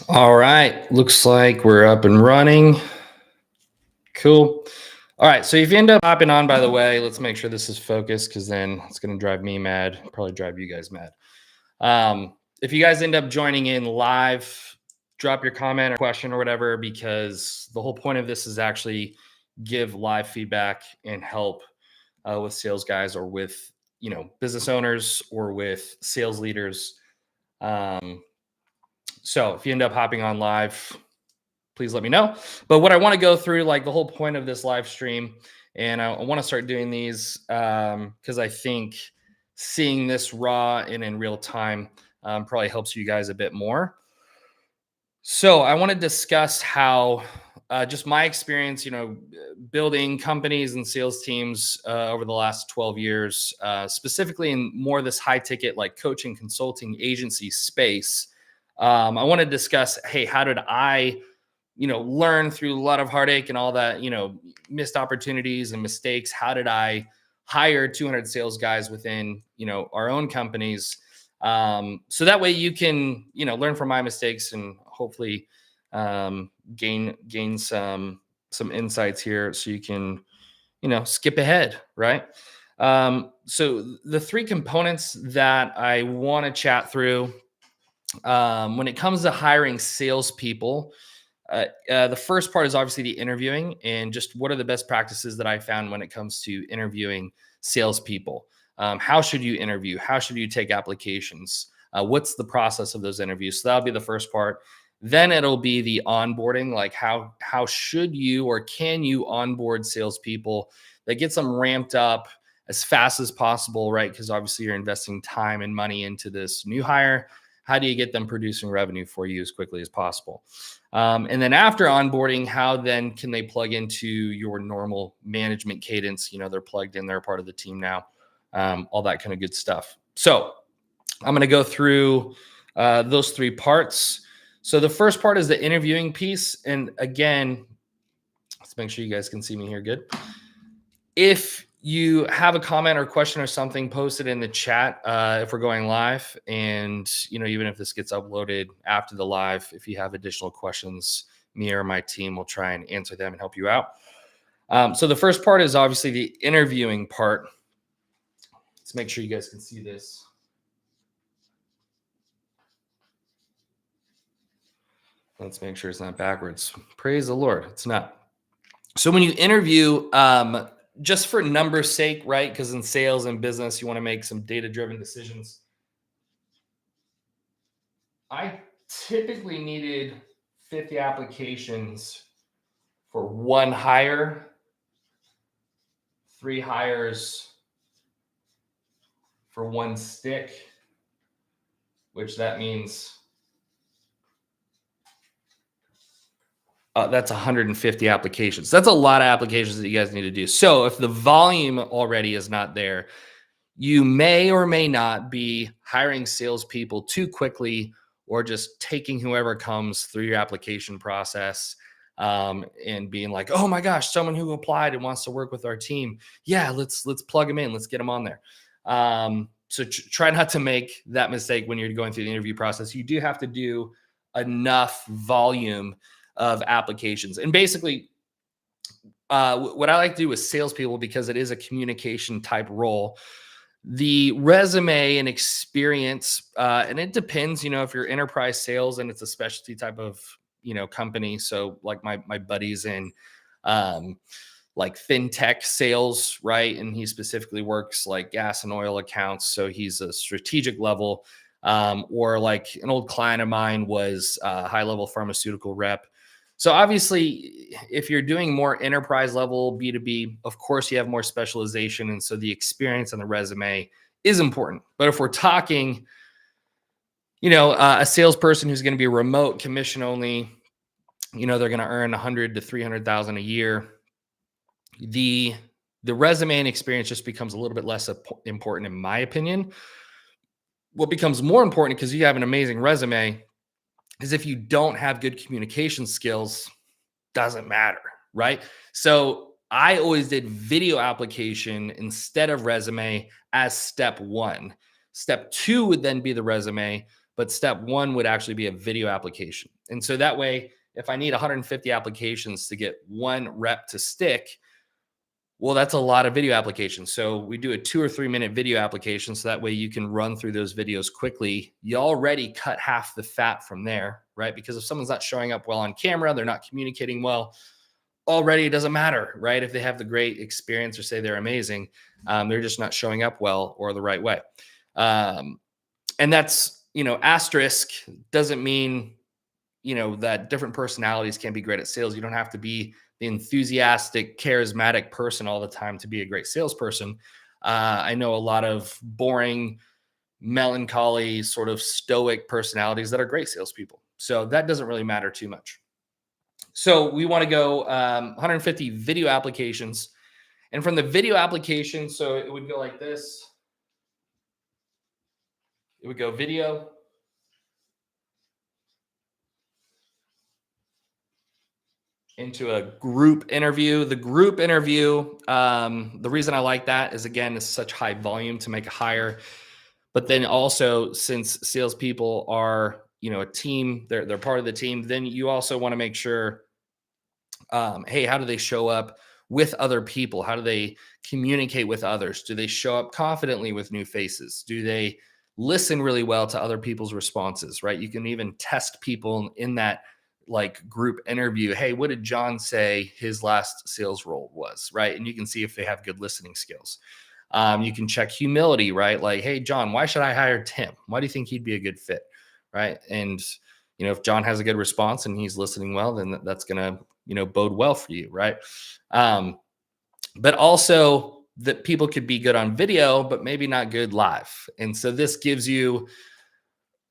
All right. Looks like we're up and running. Cool. All right. So if you end up hopping on, by the way, let's make sure this is focused because then it's going to drive me mad. Probably drive you guys mad. If you guys end up joining in live, drop your comment or question or whatever, because the whole point of this is actually give live feedback and help with sales guys or with, business owners or with sales leaders. Um, so if you end up hopping on live, please let me know. But what I want to go through, like the whole point of this live stream, and I want to start doing these because I think seeing this raw and in real time probably helps you guys a bit more. So I want to discuss how just my experience, building companies and sales teams over the last 12 years, specifically in more of this high ticket, like coaching, consulting, agency space. I want to discuss, hey, how did I learn through a lot of heartache and all that, missed opportunities and mistakes? How did I hire 200 sales guys within, our own companies? So that way you can, learn from my mistakes and hopefully gain some insights here so you can, skip ahead, right? So the three components that I want to chat through when it comes to hiring salespeople, the first part is obviously the interviewing and just what are the best practices that I found when it comes to interviewing salespeople. How should you interview? How should you take applications? What's the process of those interviews? So that'll be the first part. Then it'll be the onboarding, like how should you or can you onboard salespeople that gets them ramped up as fast as possible, right? Because obviously you're investing time and money into this new hire. How do you get them producing revenue for you as quickly as possible? And then after onboarding, how then can they plug into your normal management cadence? They're plugged in, they're part of the team now, all that kind of good stuff. So I'm going to go through those three parts. So the first part is the interviewing piece. And again, let's make sure you guys can see me here good. If you have a comment or question or something, post it in the chat if we're going live. And, even if this gets uploaded after the live, if you have additional questions, me or my team will try and answer them and help you out. So the first part is obviously the interviewing part. Let's make sure you guys can see this. Let's make sure it's not backwards. Praise the Lord. It's not. So when you interview, just for numbers' sake, right? Because in sales and business, you want to make some data-driven decisions. I typically needed 50 applications for one hire, 3 hires for one stick, which that means that's 150 applications. That's a lot of applications that you guys need to do. So if the volume already is not there, you may or may not be hiring salespeople too quickly or just taking whoever comes through your application process and being like, oh my gosh, someone who applied and wants to work with our team. Yeah, let's plug them in. Let's get them on there. So try not to make that mistake when you're going through the interview process. You do have to do enough volume of applications. And basically, what I like to do with salespeople, because it is a communication type role, the resume and experience, and it depends, if you're enterprise sales and it's a specialty type of, company. So like my buddies in like fintech sales, right? And he specifically works like gas and oil accounts. So he's a strategic level. Or like an old client of mine was a high level pharmaceutical rep. So obviously, if you're doing more enterprise level B2B, of course you have more specialization. And so the experience on the resume is important. But if we're talking, a salesperson who's going to be remote commission only, they're going to earn 100 to 300,000 a year. The resume and experience just becomes a little bit less important, in my opinion. What becomes more important, because you have an amazing resume, is if you don't have good communication skills, doesn't matter, right? So I always did video application instead of resume as step 1. Step 2 would then be the resume. but step one would actually be a video application. And so that way, if I need 150 applications to get one rep to stick, well, that's a lot of video applications. So we do a 2 or 3 minute video application. So that way you can run through those videos quickly. You already cut half the fat from there, right? Because if someone's not showing up well on camera, they're not communicating well, already it doesn't matter, right? If they have the great experience or say they're amazing, they're just not showing up well or the right way. And that's, asterisk doesn't mean, that different personalities can be great at sales. You don't have to be the enthusiastic, charismatic person all the time to be a great salesperson. I know a lot of boring, melancholy, sort of stoic personalities that are great salespeople. So that doesn't really matter too much. So we want to go 150 video applications. And from the video application, so it would go like this. It would go video. Into a group interview. The group interview, the reason I like that is, again, it's such high volume to make a hire. But then also, since salespeople are, a team, they're part of the team, then you also want to make sure, hey, how do they show up with other people? How do they communicate with others? Do they show up confidently with new faces? Do they listen really well to other people's responses, right? You can even test people in that like group interview. Hey, what did John say his last sales role was, right? And you can see if they have good listening skills. You can check humility, right? Like, hey, John, why should I hire Tim? Why do you think he'd be a good fit, right? And if John has a good response and he's listening well, then that's gonna bode well for you, right? But also that people could be good on video, but maybe not good live. And so this gives you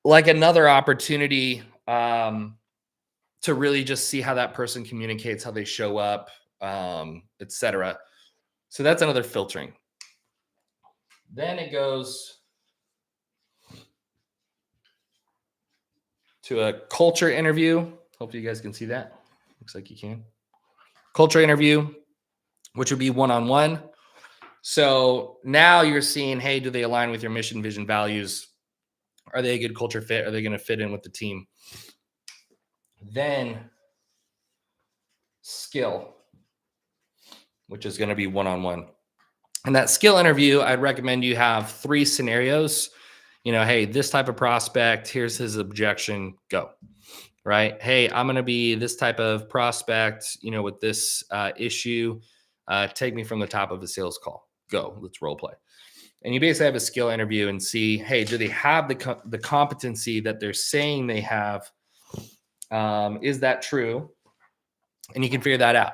like another opportunity to really just see how that person communicates, how they show up, etc. So that's another filtering. Then it goes to a culture interview. Hopefully you guys can see that. Looks like you can. Culture interview, which would be one-on-one. So now you're seeing, hey, do they align with your mission, vision, values? Are they a good culture fit? Are they going to fit in with the team? Then skill, which is going to be one-on-one. And that skill interview, I'd recommend you have 3 scenarios. Hey, this type of prospect, here's his objection, go. Right? Hey, I'm going to be this type of prospect, with this issue. Take me from the top of the sales call. Go. Let's role play. And you basically have a skill interview and see, hey, do they have the competency that they're saying they have? Is that true? And you can figure that out.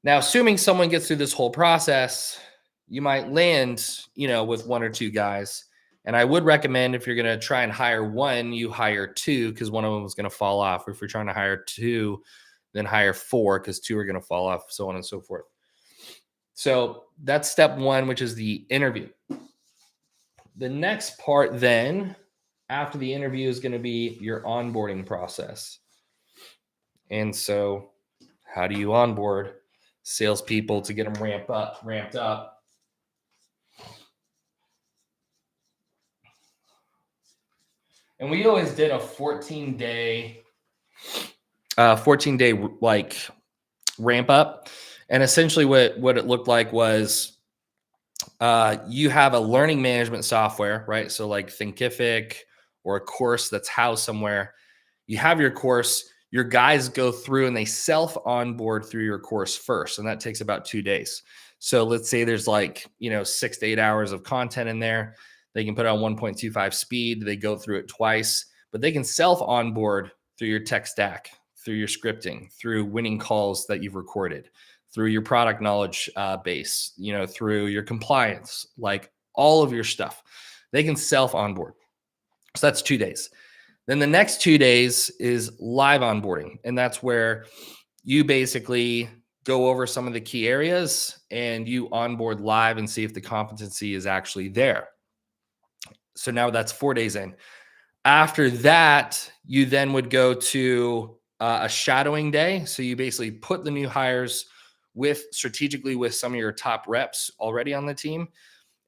Now, assuming someone gets through this whole process, you might land, with 1 or 2 guys. And I would recommend, if you're going to try and hire one, you hire 2, because one of them is going to fall off. Or if you're trying to hire 2, then hire 4, because 2 are going to fall off, so on and so forth. So that's step 1, which is the interview. The next part then, after the interview, is going to be your onboarding process. And so how do you onboard salespeople to get them ramped up? And we always did a 14-day like ramp up. And essentially what it looked like was you have a learning management software, right? So like Thinkific or a course that's housed somewhere. You have your course, your guys go through and they self-onboard through your course first. And that takes about 2 days. So let's say there's 6 to 8 hours of content in there. They can put it on 1.25 speed. They go through it twice, but they can self-onboard through your tech stack, through your scripting, through winning calls that you've recorded, through your product knowledge base, through your compliance, like all of your stuff. They can self-onboard. So that's 2 days. Then the next 2 days is live onboarding. And that's where you basically go over some of the key areas and you onboard live and see if the competency is actually there. So now that's 4 days in. After that, you then would go to a shadowing day. So you basically put the new hires strategically with some of your top reps already on the team.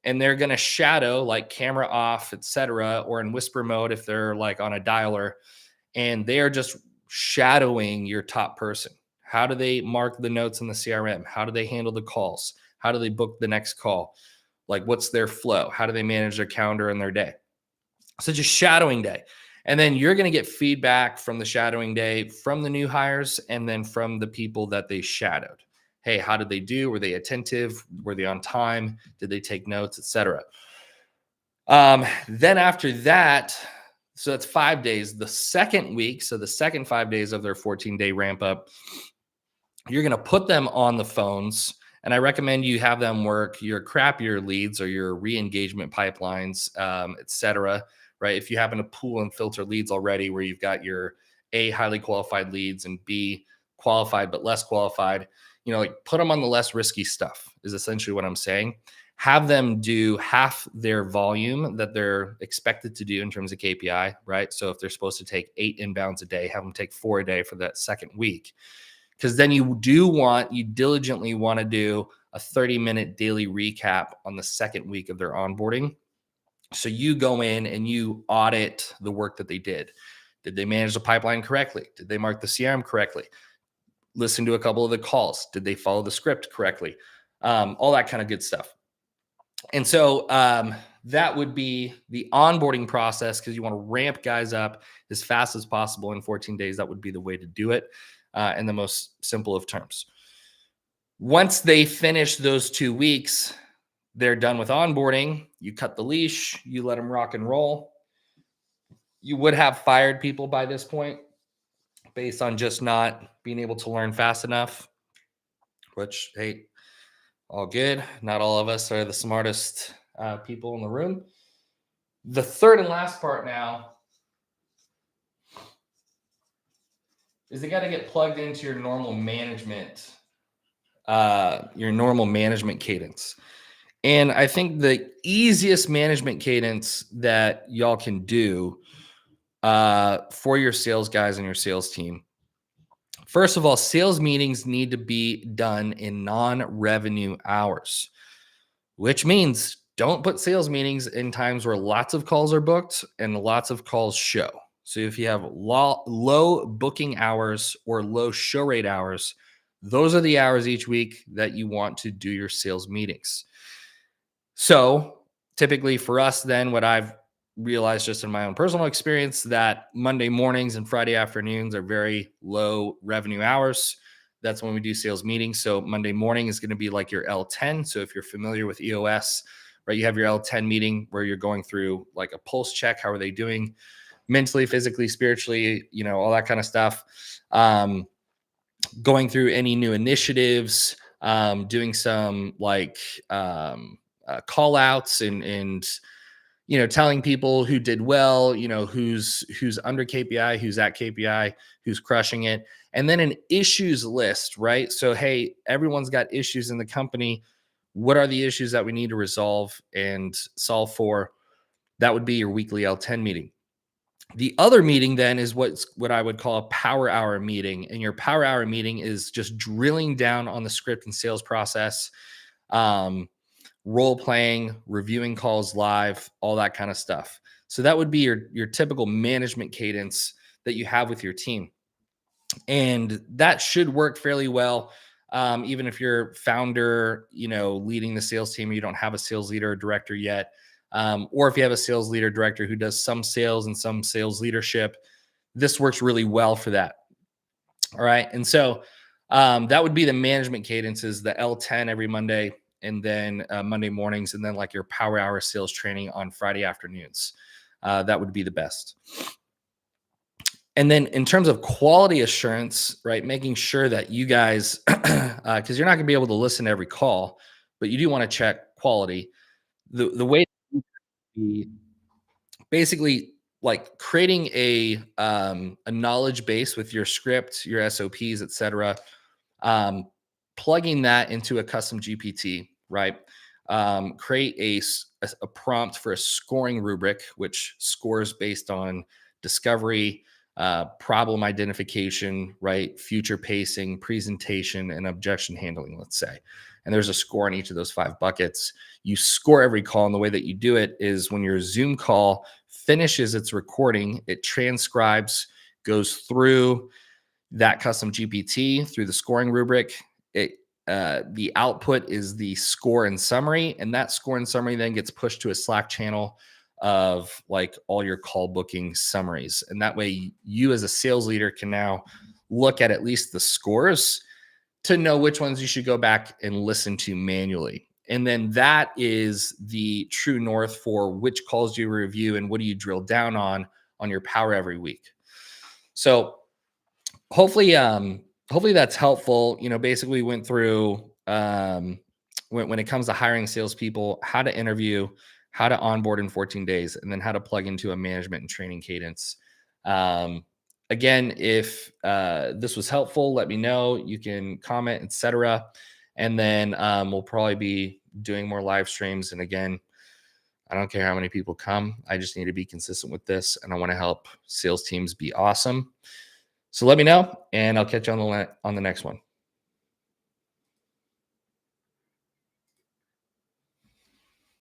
and they're going to shadow like camera off, etc., or in whisper mode if they're like on a dialer, and they are just shadowing your top person. How do they mark the notes in the CRM? How do they handle the calls? How do they book the next call? Like, what's their flow? How do they manage their calendar and their day? So just shadowing day. And then you're going to get feedback from the shadowing day from the new hires and then from the people that they shadowed. Hey, how did they do? Were they attentive? Were they on time? Did they take notes, etc.? Then after that, so that's 5 days. The second week, so the second 5 days of their 14-day ramp up, you're going to put them on the phones. And I recommend you have them work your crappier leads or your re-engagement pipelines, et cetera, right? If you happen to pool and filter leads already where you've got your A, highly qualified leads, and B, qualified but less qualified, like put them on the less risky stuff is essentially what I'm saying. Have them do half their volume that they're expected to do in terms of KPI, right? So if they're supposed to take 8 inbounds a day, have them take 4 a day for that second week. Because then you diligently want to do a 30-minute daily recap on the second week of their onboarding. So you go in and you audit the work that they did. Did they manage the pipeline correctly? Did they mark the CRM correctly? Listen to a couple of the calls. Did they follow the script correctly? All that kind of good stuff. And so that would be the onboarding process, because you want to ramp guys up as fast as possible in 14 days. That would be the way to do it in the most simple of terms. Once they finish those 2 weeks, they're done with onboarding. You cut the leash, you let them rock and roll. You would have fired people by this point based on just not being able to learn fast enough, which, hey, all good. Not all of us are the smartest people in the room. The third and last part now is they got to get plugged into your normal management cadence. And I think the easiest management cadence that y'all can do for your sales guys and your sales team, first of all, sales meetings need to be done in non-revenue hours, which means don't put sales meetings in times where lots of calls are booked and lots of calls show. So if you have low booking hours or low show rate hours, those are the hours each week that you want to do your sales meetings. So typically for us, then, what I've realized just in my own personal experience, that Monday mornings and Friday afternoons are very low revenue hours. That's when we do sales meetings. So Monday morning is going to be like your L10. So if you're familiar with EOS, right, you have your L10 meeting where you're going through like a pulse check. How are they doing mentally, physically, spiritually, all that kind of stuff. Going through any new initiatives, doing some like call outs and telling people who did well, who's under KPI, who's at KPI, who's crushing it. And then an issues list, right? So, hey, everyone's got issues in the company. What are the issues that we need to resolve and solve for? That would be your weekly L10 meeting. The other meeting then is what I would call a power hour meeting. And your power hour meeting is just drilling down on the script and sales process, role playing, reviewing calls live, all that kind of stuff. So that would be your typical management cadence that you have with your team. And that should work fairly well. Even if you're founder, leading the sales team, you don't have a sales leader or director yet. Or if you have a sales leader director who does some sales and some sales leadership, this works really well for that. All right. And so that would be the management cadences, the L10 every Monday, and then Monday mornings, and then like your power hour sales training on Friday afternoons. That would be the best. And then in terms of quality assurance, right, making sure that you guys, because you're not going to be able to listen to every call, but you do want to check quality. The way to be basically like creating a knowledge base with your script, your SOPs, et cetera, plugging that into a custom GPT, right? Create a prompt for a scoring rubric, which scores based on discovery, problem identification, right? Future pacing, presentation, and objection handling, let's say. and there's a score on each of those 5 buckets. You score every call, and the way that you do it is when your Zoom call finishes its recording, it transcribes, goes through that custom GPT through the scoring rubric. The output is the score and summary, and that score and summary then gets pushed to a Slack channel of like all your call booking summaries. And that way you as a sales leader can now look at least the scores to know which ones you should go back and listen to manually. And then that is the true north for which calls do you review and what do you drill down on your power every week. So hopefully that's helpful. Basically went through when it comes to hiring salespeople, how to interview, how to onboard in 14 days, and then how to plug into a management and training cadence. Again, if this was helpful, let me know. You can comment, etc. And then we'll probably be doing more live streams. And again, I don't care how many people come. I just need to be consistent with this, and I want to help sales teams be awesome. So let me know, and I'll catch you on the next one.